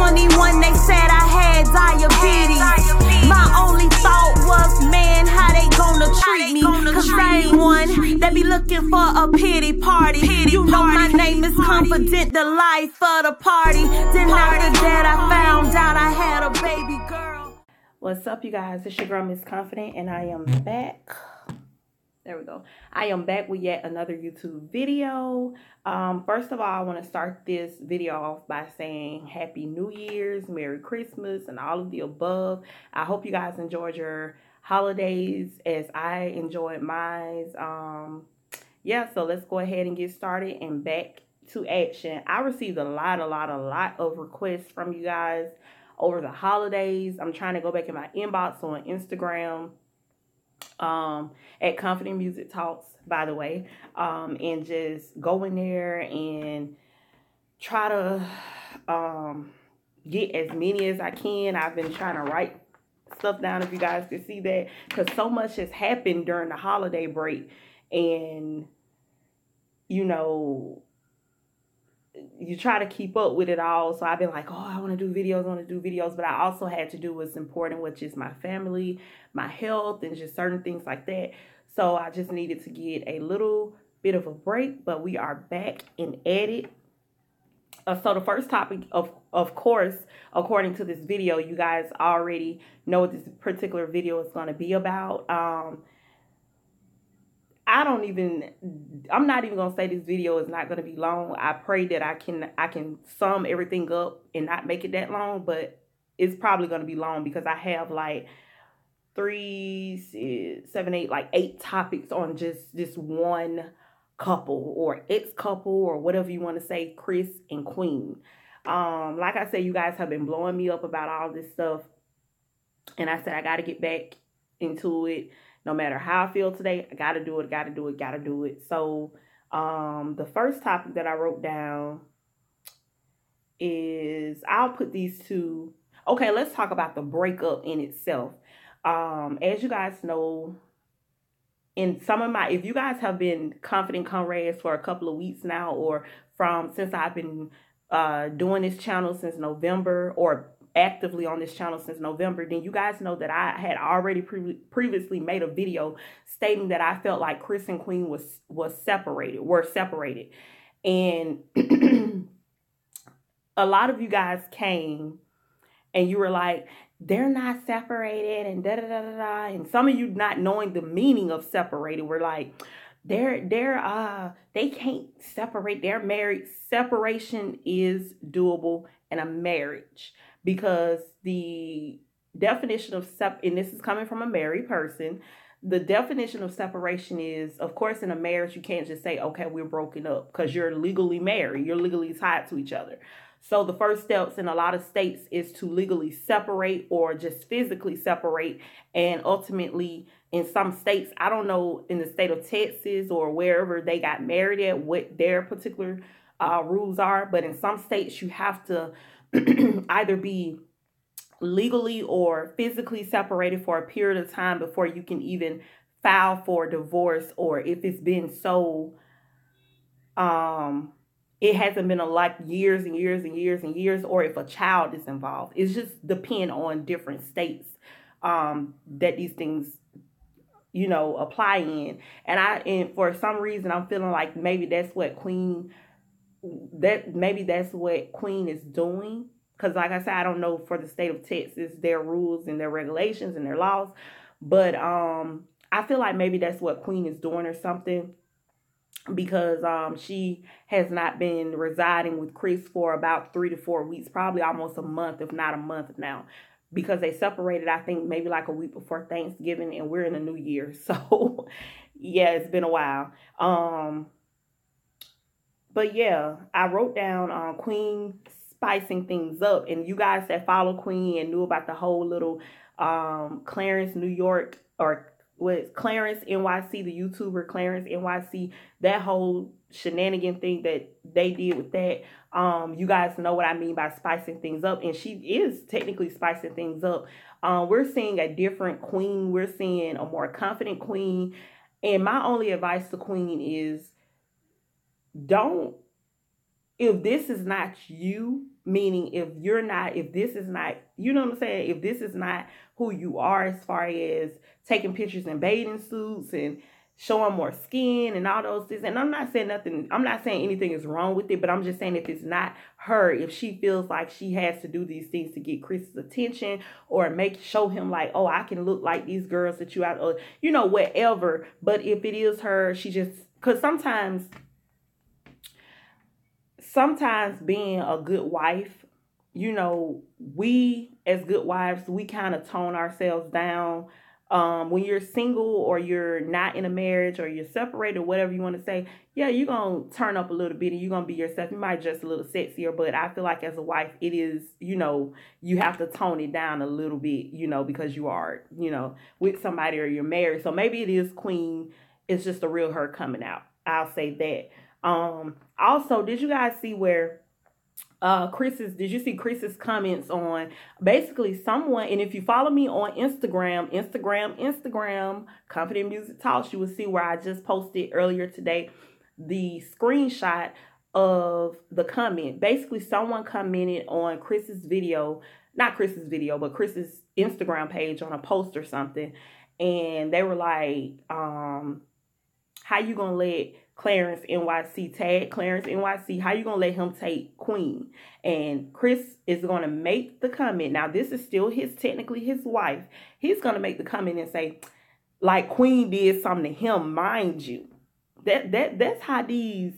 21, they said I had diabetes. My only thought was, man, how they gonna treat me? Cause I ain't one that be looking for a pity party. You know my name is Confident, the life of the party. Then after that I found out I had a baby girl. What's up, you guys? It's your girl, Miss Confident, and I am back. There we go. I am back with yet another YouTube video. First of all, I want to start this video off by saying Happy New Year's, Merry Christmas, and all of the above. I hope you guys enjoyed your holidays as I enjoyed mine. Yeah, so let's go ahead and get started and back to action. I received a lot of requests from you guys over the holidays. I'm trying to go back in my inbox on Instagram. At ConfidentMuzicTalks, by the way, and just go in there and try to get as many as I can. I've been trying to write stuff down, if you guys can see that, because so much has happened during the holiday break, and you know, you try to keep up with it all. So I've been like, oh, I want to do videos, but I also had to do what's important, which is my family, my health, and just certain things like that. So I just needed to get a little bit of a break, but we are back and at it. So the first topic, of course, according to this video, you guys already know what this particular video is going to be about. I'm not even gonna say this video is not gonna be long. I pray that I can sum everything up and not make it that long, but it's probably gonna be long because I have like 8 topics on just this one couple or ex-couple or whatever you want to say, Chris and Queen. Like I said, you guys have been blowing me up about all this stuff, and I said I got to get back into it. No matter how I feel today, I got to do it. So the first topic that I wrote down is, I'll put these two. Okay, let's talk about the breakup in itself. As you guys know, if you guys have been Confident Comrades for a couple of weeks now, or since I've been doing this channel since November, or actively on this channel since November, then you guys know that I had already previously made a video stating that I felt like Chris and Queen were separated. And a lot of you guys came and you were like, they're not separated and da-da-da-da-da. And some of you, not knowing the meaning of separated, were like, they can't separate. They're married. Separation is doable in a marriage, because the definition of and this is coming from a married person, the definition of separation is, of course, in a marriage, you can't just say, okay, we're broken up, because you're legally married. You're legally tied to each other. So the first steps in a lot of states is to legally separate or just physically separate. And ultimately, in some states, I don't know, in the state of Texas or wherever they got married at, what their particular rules are. But in some states, you have to either be legally or physically separated for a period of time before you can even file for divorce, or if it's been so it hasn't been like years and years, or if a child is involved. It's just depend on different states that these things, you know, apply in. And for some reason, I'm feeling like maybe that's what Queen is doing. Because like I said, I don't know for the state of Texas, their rules and their regulations and their laws. But I feel like maybe that's what Queen is doing or something. Because she has not been residing with Chris for about 3 to 4 weeks. Probably almost a month, if not a month now. Because they separated, I think, maybe like a week before Thanksgiving. And we're in the new year. So, yeah, it's been a while. But yeah, I wrote down Queen spicing things up. And you guys that follow Queen and knew about the whole little Clarence, New York, or with Clarence NYC, the YouTuber Clarence NYC, that whole shenanigan thing that they did with that. You guys know what I mean by spicing things up. And she is technically spicing things up. We're seeing a different Queen. We're seeing a more confident Queen. And my only advice to Queen is, if this is not you, meaning if this is not, you know what I'm saying? If this is not who you are as far as taking pictures in bathing suits and showing more skin and all those things. And I'm not saying anything is wrong with it, but I'm just saying if it's not her, if she feels like she has to do these things to get Chris's attention or show him like, oh, I can look like these girls that you out, or, you know, whatever. But if it is her, she just, because sometimes being a good wife, you know, we as good wives, we kind of tone ourselves down. When you're single or you're not in a marriage or you're separated or whatever you want to say, yeah, you're going to turn up a little bit and you're going to be yourself. You might dress a little sexier, but I feel like as a wife, it is, you know, you have to tone it down a little bit, you know, because you are, you know, with somebody or you're married. So maybe it is Queen. It's just the real her coming out. I'll say that. Also, did you guys see where did you see Chris's comments on basically someone, and if you follow me on Instagram, Confident Music Talks, you will see where I just posted earlier today the screenshot of the comment. Basically, someone commented on Chris's video, not Chris's video, but Chris's Instagram page on a post or something, and they were like, how you gonna let Clarence NYC tag Clarence NYC? How you gonna let him take Queen? And Chris is gonna make the comment. Now, this is still technically his wife. He's gonna make the comment and say, like Queen did something to him, mind you. That's how these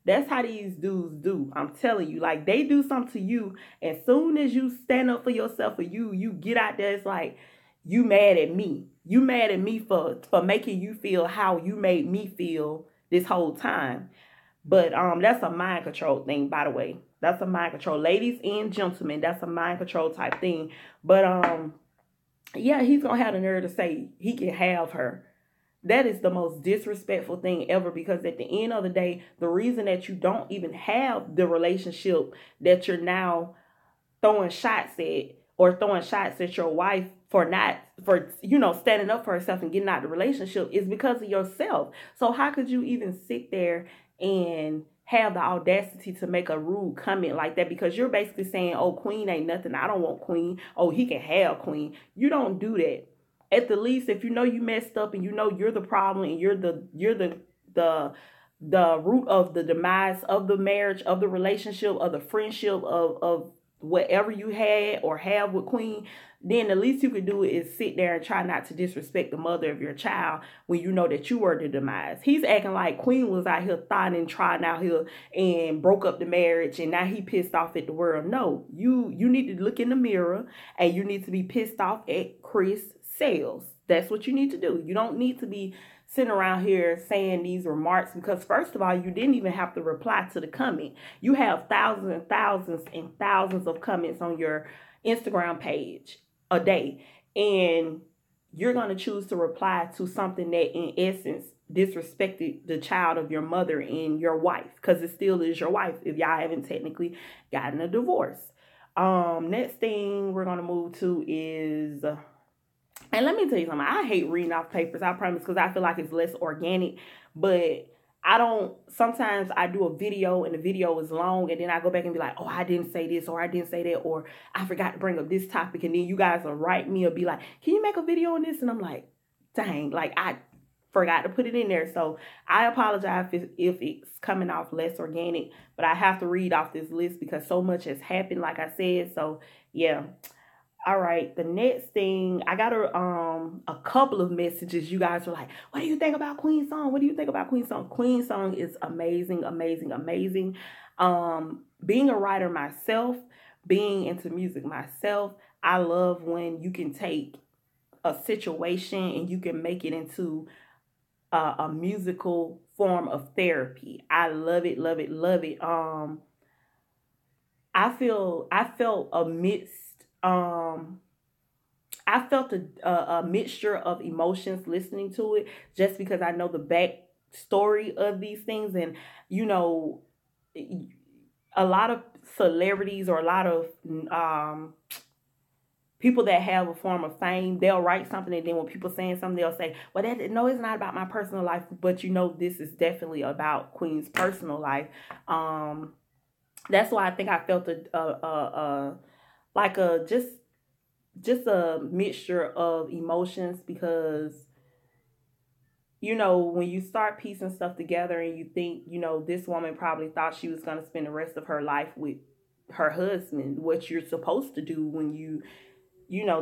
dudes do. I'm telling you, like, they do something to you, as soon as you stand up for yourself or you get out there, it's like, you mad at me. You mad at me for making you feel how you made me feel this whole time. But that's a mind control thing, by the way. That's a mind control. Ladies and gentlemen, that's a mind control type thing. But yeah, he's gonna have the nerve to say he can have her. That is the most disrespectful thing ever, because at the end of the day, the reason that you don't even have the relationship that you're now throwing shots at your wife for standing up for herself and getting out of the relationship is because of yourself. So how could you even sit there and have the audacity to make a rude comment like that? Because you're basically saying, oh, Queen ain't nothing, I don't want Queen, oh, he can have Queen. You don't do that. At the least, if you know you messed up and you know you're the problem and you're the root of the demise of the marriage, of the relationship, of the friendship, of whatever you had or have with Queen, then the least you could do is sit there and try not to disrespect the mother of your child when you know that you were the demise. He's acting like Queen was out here thotting and trying out here and broke up the marriage and now he pissed off at the world. No, you need to look in the mirror and you need to be pissed off at Chris Sales. That's what you need to do. You don't need to be sitting around here saying these remarks, because first of all, you didn't even have to reply to the comment. You have thousands and thousands and thousands of comments on your Instagram page a day, and you're going to choose to reply to something that in essence disrespected the child of your mother and your wife, because it still is your wife if y'all haven't technically gotten a divorce. Next thing we're going to move to is, and let me tell you something, I hate reading off papers, I promise, because I feel like it's less organic, but sometimes I do a video and the video is long and then I go back and be like, oh, I didn't say this or I didn't say that, or I forgot to bring up this topic, and then you guys will write me or be like, can you make a video on this? And I'm like, dang, like I forgot to put it in there. So I apologize if it's coming off less organic, but I have to read off this list because so much has happened, like I said. So yeah. All right, the next thing, I got a couple of messages. You guys were like, what do you think about Queen's song? What do you think about Queen's song? Queen's song is amazing, amazing, amazing. Being a writer myself, being into music myself, I love when you can take a situation and you can make it into a musical form of therapy. I love it, love it, love it. I felt a mixture of emotions listening to it, just because I know the backstory of these things. And, you know, a lot of celebrities or a lot of people that have a form of fame, they'll write something, and then when people saying something, they'll say, well, no, it's not about my personal life, but this is definitely about Queen's personal life. That's why I think I felt like a just a mixture of emotions, because when you start piecing stuff together and you think, this woman probably thought she was going to spend the rest of her life with her husband, what you're supposed to do when you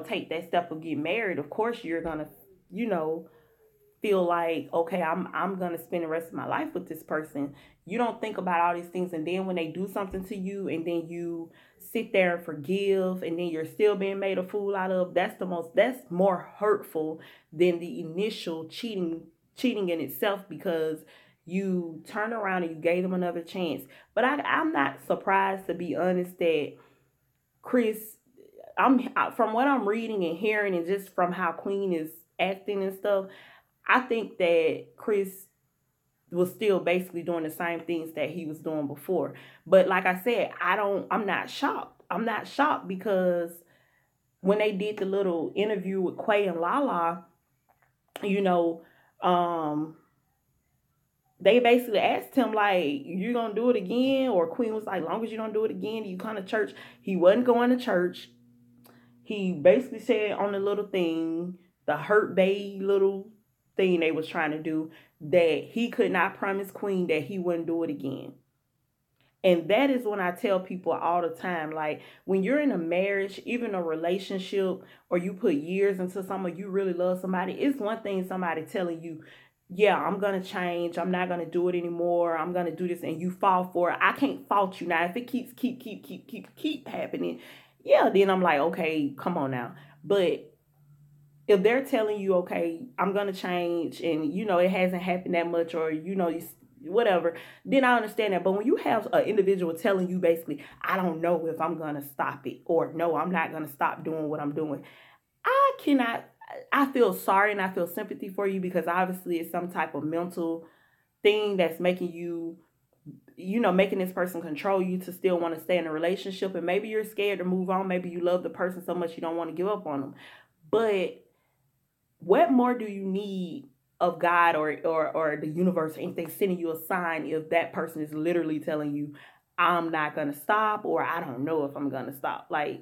take that step of getting married. Of course, you're going to, feel like, okay, I'm going to spend the rest of my life with this person. You don't think about all these things. And then when they do something to you and then you sit there and forgive and then you're still being made a fool out of, that's more hurtful than the initial cheating in itself, because you turn around and you gave them another chance. But I'm not surprised, to be honest, that Chris, from what I'm reading and hearing and just from how Queen is acting and stuff, I think that Chris was still basically doing the same things that he was doing before. But like I said, I'm not shocked. I'm not shocked, because when they did the little interview with Quay and Lala, they basically asked him, like, you gonna do it again? Or Queen was like, long as you don't do it again, you come to church. He wasn't going to church. He basically said on the little thing, the Hurt Bay little thing they was trying to do, that he could not promise Queen that he wouldn't do it again. And that is when I tell people all the time, like, when you're in a marriage, even a relationship, or you put years into someone, you really love somebody, it's one thing somebody telling you, yeah, I'm going to change, I'm not going to do it anymore, I'm going to do this, and you fall for it. I can't fault you. Now, if it keep happening, yeah, then I'm like, okay, come on now. But if they're telling you, okay, I'm going to change, and, it hasn't happened that much, or, whatever, then I understand that. But when you have an individual telling you basically, I don't know if I'm going to stop it, or no, I'm not going to stop doing what I'm doing, I feel sorry and I feel sympathy for you, because obviously it's some type of mental thing that's making you, making this person control you to still want to stay in a relationship. And maybe you're scared to move on. Maybe you love the person so much you don't want to give up on them. But what more do you need of God or the universe? Ain't they sending you a sign if that person is literally telling you, I'm not going to stop, or I don't know if I'm going to stop? Like,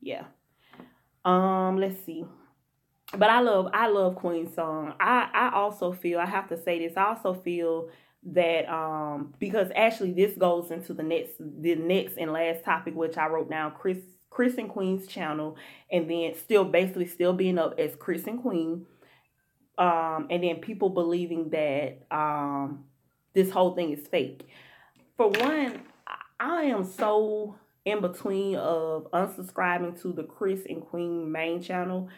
yeah. Let's see. But I love Queen's song. I also feel, I have to say this, I also feel that because actually this goes into the next and last topic, which I wrote down, Chris and Queen's channel, and then still being up as Chris and Queen, and then people believing that this whole thing is fake. For one, I am so in between of unsubscribing to the Chris and Queen main channel,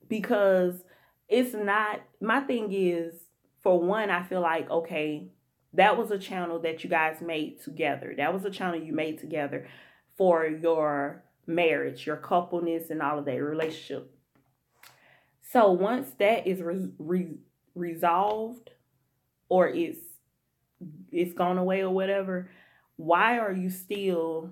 because it's not, my thing is, for one, I feel like, okay, that was a channel that you guys made together. That was a channel you made together for your marriage, your coupleness, and all of that, relationship. So once that is resolved, or it's gone away or whatever, why are you still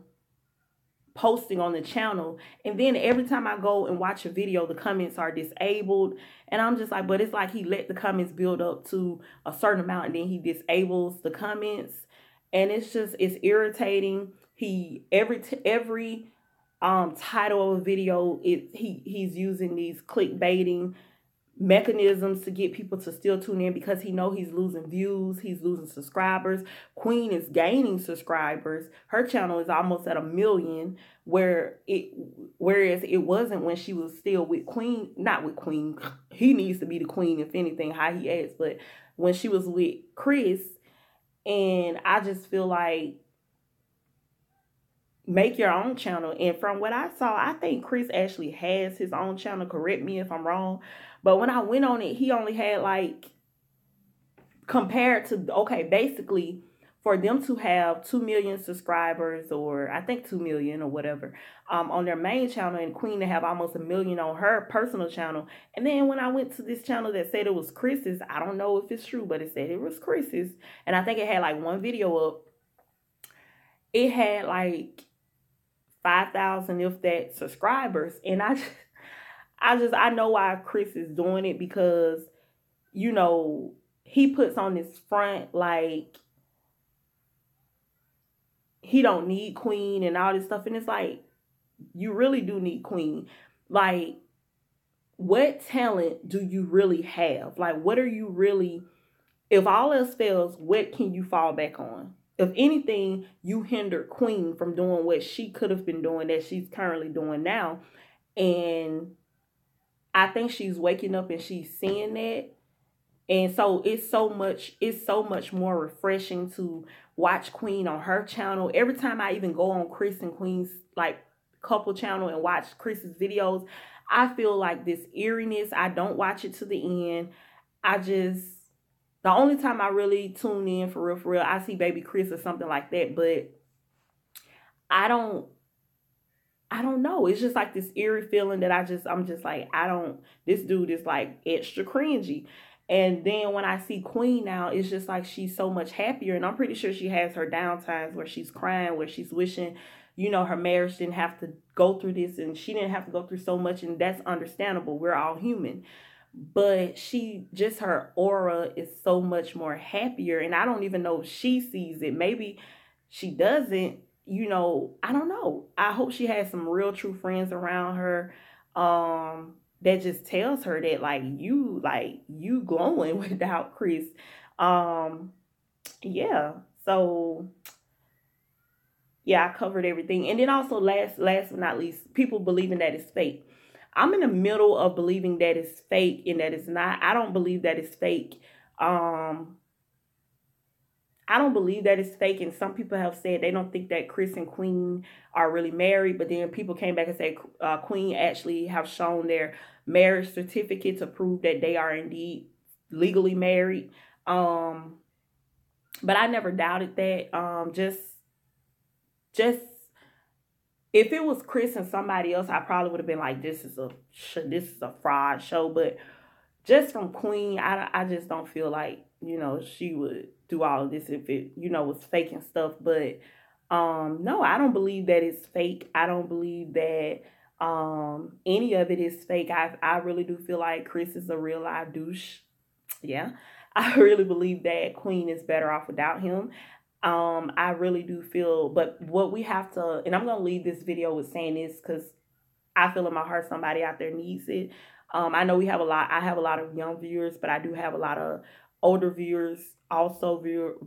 posting on the channel? And then every time I go and watch a video, the comments are disabled, and I'm just like, but it's like he let the comments build up to a certain amount and then he disables the comments, and it's irritating. He every title of a video, he's using these clickbaiting mechanisms to get people to still tune in, because he know he's losing views, he's losing subscribers. Queen is gaining subscribers. Her channel is almost at 1 million, whereas it wasn't when she was still with Queen. Not with Queen, he needs to be the queen, if anything, how he acts, but when she was with Chris. And I just feel like, make your own channel. And from what I saw, I think Chris actually has his own channel. Correct me if I'm wrong. But when I went on it, he only had, like, compared to, okay, basically for them to have 2 million subscribers, or I think 2 million or whatever, on their main channel, and Queen to have almost 1 million on her personal channel. And then when I went to this channel that said it was Chris's, I don't know if it's true, but it said it was Chris's, and I think it had like one video up. it had like 5,000, if that, subscribers. And I know why Chris is doing it, because, you know, he puts on this front like he don't need Queen and all this stuff. And it's like, you really do need Queen. Like, what talent do you really have? Like, what are you really, if all else fails, what can you fall back on? If anything, you hindered Queen from doing what she could have been doing that she's currently doing now. And I think she's waking up and she's seeing that. And so it's so much more refreshing to watch Queen on her channel. Every time I even go on Chris and Queen's like couple channel and watch Chris's videos, I feel like this eeriness. I don't watch it to the end. The only time I really tune in for real, I see Baby Chris or something like that. But I don't know. It's just like this eerie feeling that I'm just like, this dude is like extra cringy. And then when I see Queen now, it's just like she's so much happier. And I'm pretty sure she has her down times where she's crying, where she's wishing, you know, her marriage didn't have to go through this and she didn't have to go through so much. And that's understandable. We're all human. But her aura is so much more happier. And I don't even know if she sees it. Maybe she doesn't. You know, I don't know. I hope she has some real true friends around her that just tells her that you glowing without Chris. Yeah. So yeah, I covered everything. And then also last but not least, people believing that it's fake. I'm in the middle of believing that it's fake and that it's not. I don't believe that it's fake. I don't believe that it's fake, and some people have said they don't think that Chris and Queen are really married, but then people came back and said Queen actually have shown their marriage certificate to prove that they are indeed legally married. But I never doubted that. Just if it was Chris and somebody else, I probably would have been like, this is a fraud show. But just from Queen, I just don't feel like, you know, she would do all of this if it, you know, was fake and stuff. But no, I don't believe that it's fake. I don't believe that any of it is fake. I really do feel like Chris is a real live douche. Yeah. I really believe that Queen is better off without him. I really do feel, but what we have to, and I'm going to leave this video with saying this because I feel in my heart somebody out there needs it. I know I have a lot of young viewers, but I do have a lot of older viewers, also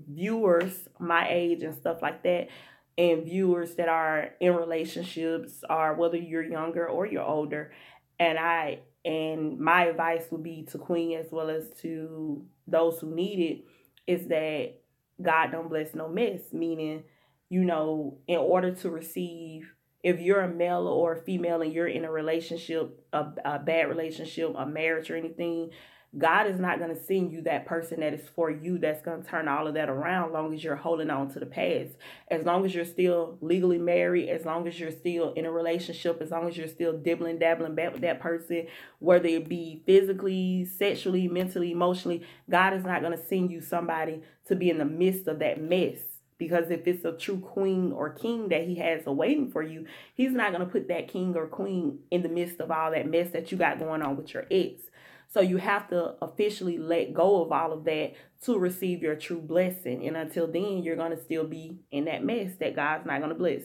viewers my age and stuff like that, and viewers that are in relationships, or whether you're younger or you're older. And my advice would be to Queen as well as to those who need it is that God don't bless no mess, meaning, you know, in order to receive, if you're a male or a female and you're in a relationship, a bad relationship, a marriage or anything, God is not going to send you that person that is for you that's going to turn all of that around as long as you're holding on to the past. As long as you're still legally married, as long as you're still in a relationship, as long as you're still dabbling back with that person, whether it be physically, sexually, mentally, emotionally, God is not going to send you somebody to be in the midst of that mess. Because if it's a true queen or king that he has awaiting for you, he's not going to put that king or queen in the midst of all that mess that you got going on with your ex. So you have to officially let go of all of that to receive your true blessing. And until then, you're going to still be in that mess that God's not going to bless.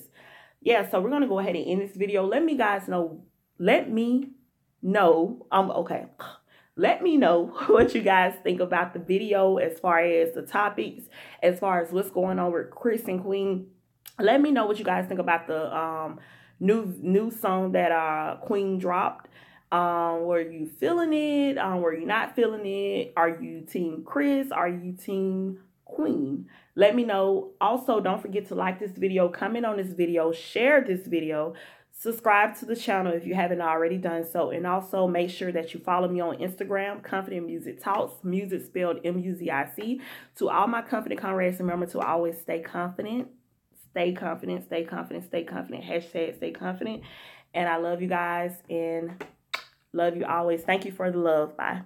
Yeah, so we're going to go ahead and end this video. Let me know what you guys think about the video as far as the topics, as far as what's going on with Chris and Queen. Let me know what you guys think about the new song that Queen dropped. Were you feeling it? Were you not feeling it? Are you team Chris? Are you team Queen? Let me know. Also, don't forget to like this video, comment on this video, share this video, subscribe to the channel if you haven't already done so, and also make sure that you follow me on Instagram, Confident Music Talks, music spelled M-U-Z-I-C. To all my confident comrades, remember to always stay confident, stay confident, stay confident, stay confident, hashtag stay confident. And I love you guys and love you always. Thank you for the love. Bye.